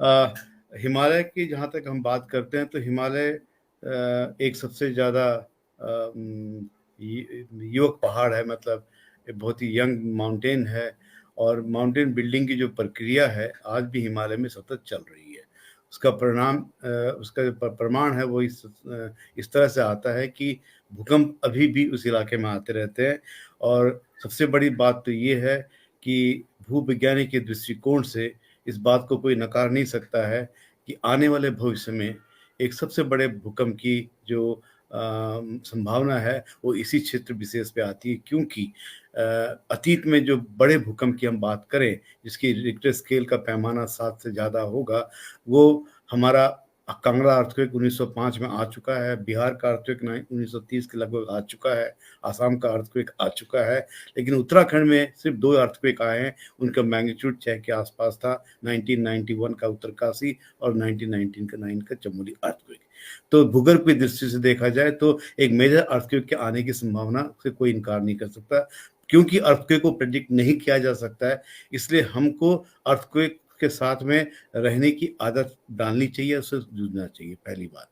अ, हिमालय की जहाँ तक हम बात करते हैं तो हिमालय एक सबसे ज़्यादा युवक पहाड़ है, मतलब एक बहुत ही यंग माउंटेन है। और माउंटेन बिल्डिंग की जो प्रक्रिया है आज भी हिमालय में सतत चल रही है। उसका परिणाम उसका जो प्रमाण है वो इस तरह से आता है कि भूकंप अभी भी उस इलाके में आते रहते हैं। और सबसे बड़ी बात तो ये है कि भूविज्ञानी के दृष्टिकोण से इस बात को कोई नकार नहीं सकता है कि आने वाले भविष्य में एक सबसे बड़े भूकंप की जो संभावना है वो इसी क्षेत्र विशेष पे आती है, क्योंकि अतीत में जो बड़े भूकंप की हम बात करें जिसकी रिक्टर स्केल का पैमाना 7 से ज़्यादा होगा, वो हमारा कांगड़ा अर्थक्वेक 1905 में आ चुका है, बिहार का अर्थक्वेक 1930 के लगभग आ चुका है, आसाम का अर्थक्वेक आ चुका है। लेकिन उत्तराखंड में सिर्फ 2 अर्थक्वेक आए हैं, उनका मैग्नीट्यूड 6 के आसपास था, 1991 का उत्तरकाशी और 1919 का 9 का चमोली अर्थक्वेक। तो भूगर्भ की दृष्टि से देखा जाए तो एक मेजर अर्थक्वेक के आने की संभावना से कोई इनकार नहीं कर सकता, क्योंकि अर्थक्वेक को प्रेडिक्ट नहीं किया जा सकता है। इसलिए हमको अर्थक्वेक के साथ में रहने की आदत डालनी चाहिए, उससे जूझना चाहिए, पहली बात।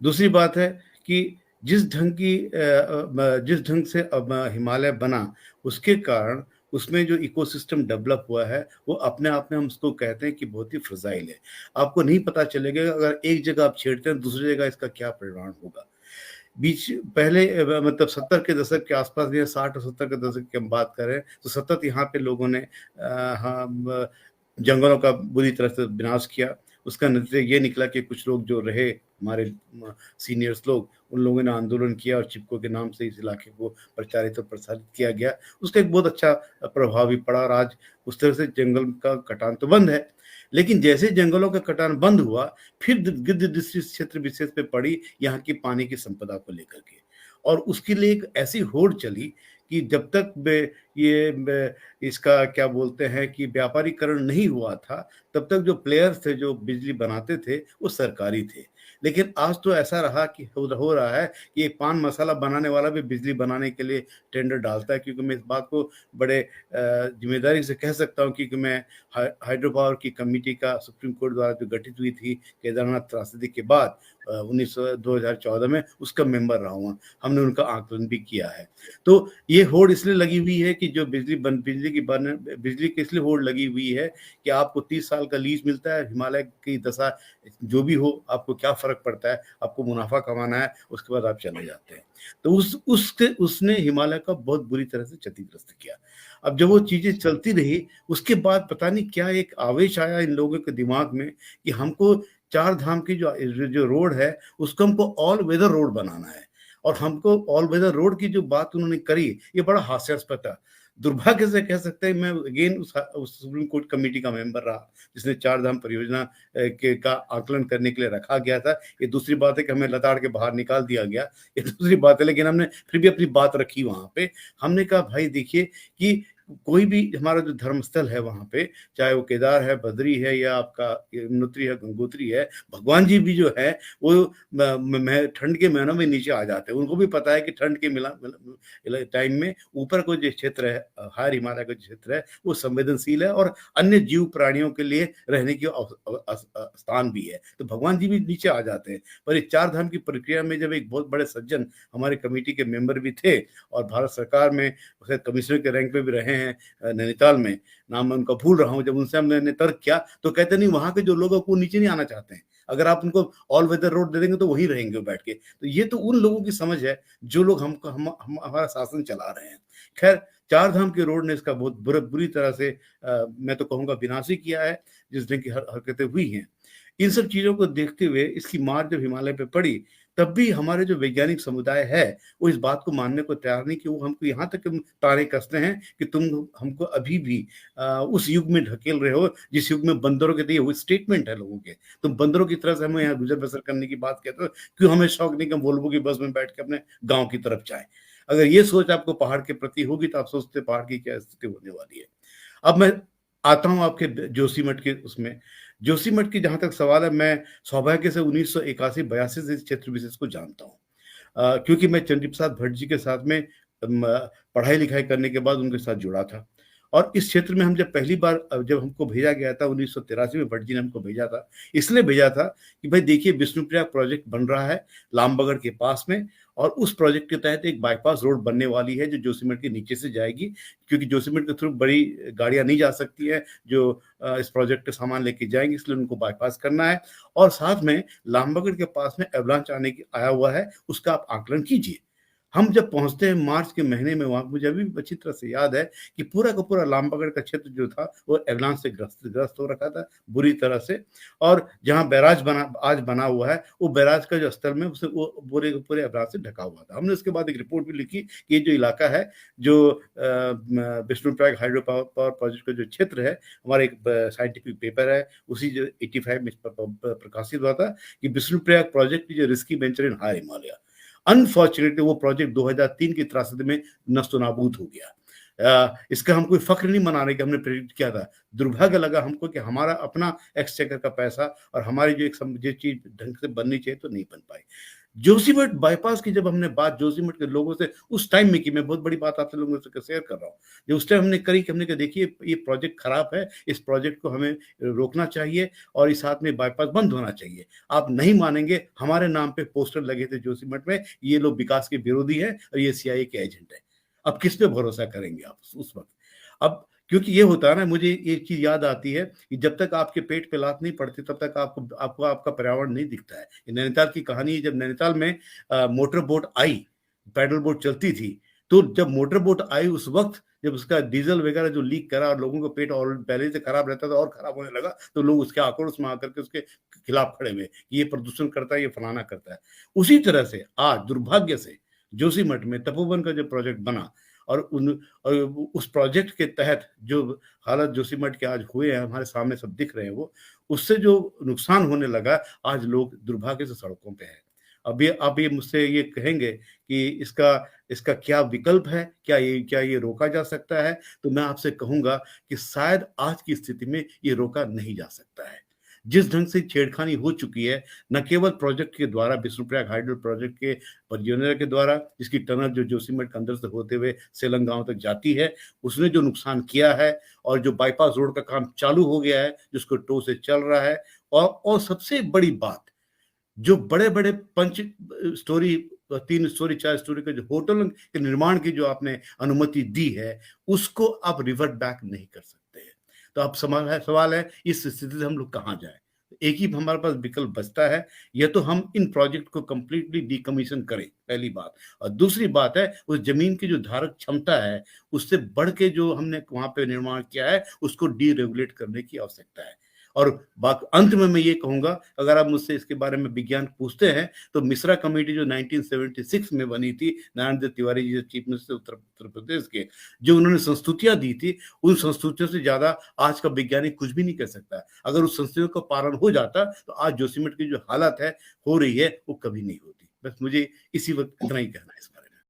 दूसरी बात है कि जिस ढंग से अब हिमालय बना, उसके कारण उसमें जो इकोसिस्टम डेवलप हुआ है वो अपने आप में हम उसको कहते हैं कि बहुत ही फ्रजाइल है। आपको नहीं पता चलेगा अगर एक जगह आप छेड़ते हैं दूसरी जगह इसका क्या परिणाम होगा। बीच पहले मतलब 70 के दशक के आसपास या 60 और 70 के दशक की हम बात करें तो सतत यहाँ पे लोगों ने जंगलों का बुरी तरह से विनाश किया। उसका नतीजा ये निकला कि कुछ लोग जो रहे हमारे सीनियर्स लोग, उन लोगों ने आंदोलन किया और चिपको के नाम से इस इलाके को प्रचारित और प्रसारित किया गया। उसका एक बहुत अच्छा प्रभाव भी पड़ा और आज उस तरह से जंगल का कटान तो बंद है। लेकिन जैसे जंगलों का कटान बंद हुआ, फिर गिद्ध दृष्टि क्षेत्र विशेष पे पड़ी यहाँ की पानी की संपदा को लेकर के। और उसके लिए एक ऐसी होड़ चली कि जब तक इसका क्या बोलते हैं कि व्यापारीकरण नहीं हुआ था, तब तक जो प्लेयर्स थे जो बिजली बनाते थे वो सरकारी थे। लेकिन आज तो ऐसा रहा कि हो रहा है कि एक पान मसाला बनाने वाला भी बिजली बनाने के लिए टेंडर डालता है, क्योंकि मैं इस बात को बड़े जिम्मेदारी से कह सकता हूँ, क्योंकि मैं हाइड्रो पावर की कमेटी का सुप्रीम कोर्ट द्वारा जो गठित हुई थी केदारनाथ त्रासदी के बाद 2014 में, उसका मेंबर रहा हूँ। हमने उनका आकलन भी किया है। तो ये होड़ इसलिए लगी हुई है कि जो बिजली की इसलिए होड़ लगी हुई है कि आपको 30 साल का लीज मिलता है। हिमालय की दशा जो भी हो, आपको क्या फर्क पड़ता है, आपको मुनाफा कमाना है, उसके बाद आप चले जाते हैं। तो उसने हिमालय का बहुत बुरी तरह से क्षतिग्रस्त किया। अब जब वो चीजें चलती रही, उसके बाद पता नहीं क्या एक आवेश आया इन लोगों के दिमाग में कि हमको चार धाम की जो जो रोड है उसको हमको ऑल वेदर रोड बनाना है। और हमको ऑल वेदर रोड की जो बात उन्होंने करी, ये बड़ा हास्यास्पद था। दुर्भाग्य से कह सकते हैं, मैं अगेन उस सुप्रीम कोर्ट कमेटी का मेंबर रहा जिसने चार धाम परियोजना के का आकलन करने के लिए रखा गया था। ये दूसरी बात है कि हमें लताड़ के बाहर निकाल दिया गया, ये दूसरी बात है, लेकिन हमने फिर भी अपनी बात रखी वहां पे। हमने कहा भाई देखिए कि कोई भी हमारा जो धर्मस्थल है वहां पे, चाहे वो केदार है, बद्री है, या आपका यमुनोत्री है, गंगोत्री है, भगवान जी भी जो है वो ठंड के महीनों में नीचे आ जाते हैं। उनको भी पता है कि ठंड के टाइम में ऊपर को जो क्षेत्र है, हायर हिमालय का क्षेत्र है, वो संवेदनशील है और अन्य जीव प्राणियों के लिए रहने की स्थान भी है। तो भगवान जी भी नीचे आ जाते हैं। पर इस चार धाम की प्रक्रिया में जब एक बहुत बड़े सज्जन हमारे कमेटी के मेंबर भी थे और भारत सरकार में कमिश्नर के रैंक पे भी रहे हैं नैनीताल में, नाम मैं उनका भूल रहा हूँ, जब उनसे हमने तर्क किया तो कहते नहीं, वहां के जो लोग वो नीचे नहीं आना चाहते हैं। अगर आप उनको ऑल वेदर रोड दे देंगे तो वहीं रहेंगे बैठ के। तो ये तो उन लोगों की समझ है जो लोग हमको हम हमारा शासन चला रहे हैं। खैर, चार धाम के रोड ने इसका बहुत बुरी तरह से मैं तो कहूंगा विनाश ही किया है, जिस ढंग की हरकतें हुई हैं। इन सब चीजों को देखते हुए इसकी मार जब हिमालय पे पड़ी, तब भी हमारे जो वैज्ञानिक समुदाय है वो इस बात को मानने को तैयार नहीं कि वो हमको यहाँ तक ताने कसते हैं कि तुम हमको अभी भी उस युग में ढकेल रहे हो जिस युग में बंदरों के दिए हुए स्टेटमेंट है लोगों के। तुम बंदरों की तरह से हमें यहाँ गुजर बसर करने की बात कहते हो, क्यों हमें शौक नहीं कि हम वोल्वो की बस में बैठ के अपने गाँव की तरफ जाए। अगर ये सोच आपको पहाड़ के प्रति होगी तो आप सोचते पहाड़ की क्या स्थिति होने वाली है। अब मैं आता हूँ आपके जोशीमठ के उसमें। जोशीमठ की जहाँ तक सवाल है, मैं सौभाग्य से 1981-82 से इस क्षेत्र विशेष को जानता हूँ, क्योंकि मैं चंडी प्रसाद भट्ट जी के साथ में पढ़ाई लिखाई करने के बाद उनके साथ जुड़ा था। और इस क्षेत्र में हम जब पहली बार जब हमको भेजा गया था 1983 में, भट्ट जी ने हमको भेजा था, इसलिए भेजा था कि भाई देखिए विष्णुप्रयाग प्रोजेक्ट बन रहा है लामबगड़ के पास में, और उस प्रोजेक्ट के तहत एक बाईपास रोड बनने वाली है जो जोशीमठ के नीचे से जाएगी, क्योंकि जोशीमठ के थ्रू बड़ी गाड़ियां नहीं जा सकती है जो इस प्रोजेक्ट का सामान लेके जाएंगे, इसलिए उनको बाईपास करना है। और साथ में लामबगड़ के पास में एवलांच आया हुआ है, उसका आप आकलन कीजिए। हम जब पहुंचते हैं मार्च के महीने में वहां, मुझे अभी भी अच्छी तरह से याद है कि पूरा का पूरा लामबगड़ का क्षेत्र जो था वो एवलांच से ग्रस्त हो रखा था बुरी तरह से। और जहां बैराज आज बना हुआ है, वो बैराज का जो स्थल में उसे वो पूरे के पूरे एवलांच से ढका हुआ था। हमने उसके बाद एक रिपोर्ट भी लिखी कि ये जो इलाका है, जो विष्णुप्रयाग हाइड्रो पावर प्रोजेक्ट का जो क्षेत्र है, हमारा एक साइंटिफिक पेपर है उसी जो 85 में प्रकाशित हुआ था कि विष्णुप्रयाग प्रोजेक्ट की जो रिस्की वेंचर इन हाई हिमालय, अनफॉर्चुनेटली वो प्रोजेक्ट 2003 की त्रासदी में नष्ट नाबूद हो गया। इसका हम कोई फख्र नहीं मनाने का, हमने प्रेडिक्ट किया था। दुर्भाग्य लगा हमको कि हमारा अपना एक्सचेकर का पैसा और हमारी जो चीज ढंग से बननी चाहिए तो नहीं बन पाई। जोशीमठ बाईपास की जब हमने बात जोशीमठ के लोगों से उस टाइम में की, मैं बहुत बड़ी बात आपसे लोगों से शेयर कर रहा हूँ, जो उस टाइम हमने करी कि हमने कहा देखिए ये प्रोजेक्ट खराब है, इस प्रोजेक्ट को हमें रोकना चाहिए और इस साथ में बाईपास बंद होना चाहिए। आप नहीं मानेंगे, हमारे नाम पे पोस्टर लगे थे जोशीमठ में, ये लोग विकास के विरोधी हैं और ये सीआईए के एजेंट है। अब किस पे भरोसा करेंगे आप उस वक्त? अब क्योंकि ये होता है ना, मुझे एक चीज याद आती है कि जब तक आपके पेट पे लात नहीं पड़ती तब तक आपको आपका पर्यावरण नहीं दिखता है। ये नैनीताल की कहानी है, जब नैनीताल में मोटर बोट आई, पैडल बोट चलती थी, तो जब मोटर बोट आई उस वक्त जब उसका डीजल वगैरह जो लीक करा और लोगों का पेट और पहले से खराब रहता था और खराब होने लगा, तो लोग उसके आक्रोश में आकर के उसके खिलाफ खड़े हुए कि ये प्रदूषण करता है, ये फलाना करता है। उसी तरह से आज दुर्भाग्य से जोशीमठ में तपोवन का जो प्रोजेक्ट बना और उस प्रोजेक्ट के तहत जो हालत जोशीमठ के आज हुए हैं, हमारे सामने सब दिख रहे हैं, वो उससे जो नुकसान होने लगा, आज लोग दुर्भाग्य से सड़कों पे हैं। अब ये मुझसे ये कहेंगे कि इसका इसका क्या विकल्प है, क्या ये रोका जा सकता है? तो मैं आपसे कहूंगा कि शायद आज की स्थिति में ये रोका नहीं जा सकता है। जिस ढंग से छेड़खानी हो चुकी है, न केवल प्रोजेक्ट के द्वारा, विष्णुप्रयाग हाइड्रो प्रोजेक्ट के परियोजना के द्वारा, जिसकी टनल जो जोशीमठ के अंदर से होते हुए सेलंग गांव तक जाती है, उसने जो नुकसान किया है, और जो बाईपास रोड का काम चालू हो गया है जिसको टो से चल रहा है, और सबसे बड़ी बात, जो बड़े बड़े पंच स्टोरी, 3 स्टोरी 4 स्टोरी के जो होटल के निर्माण की जो आपने अनुमति दी है, उसको आप रिवर्ट बैक नहीं कर सकते हैं। तो अब सवाल है इस स्थिति से हम लोग कहाँ जाए? एक ही हमारे पास विकल्प बचता है, या तो हम इन प्रोजेक्ट को कंप्लीटली डीकमीशन करें, पहली बात। और दूसरी बात है, उस जमीन की जो धारक क्षमता है उससे बढ़ के जो हमने वहां पे निर्माण किया है उसको डीरेगुलेट करने की आवश्यकता है। और अंत में मैं ये कहूंगा, अगर आप मुझसे इसके बारे में विज्ञान पूछते हैं, तो मिश्रा कमेटी जो 1976 में बनी थी, नारायण देव तिवारी जी चीफ मिनिस्टर उत्तर प्रदेश के, जो उन्होंने संस्तुतियां दी थी, उन संस्तुतियों से ज्यादा आज का वैज्ञानिक कुछ भी नहीं कर सकता। अगर उस संस्तुतियों का पालन हो जाता तो आज जोशीमठ की जो हालत है हो रही है वो कभी नहीं होती। बस मुझे इसी वक्त इतना ही कहना है।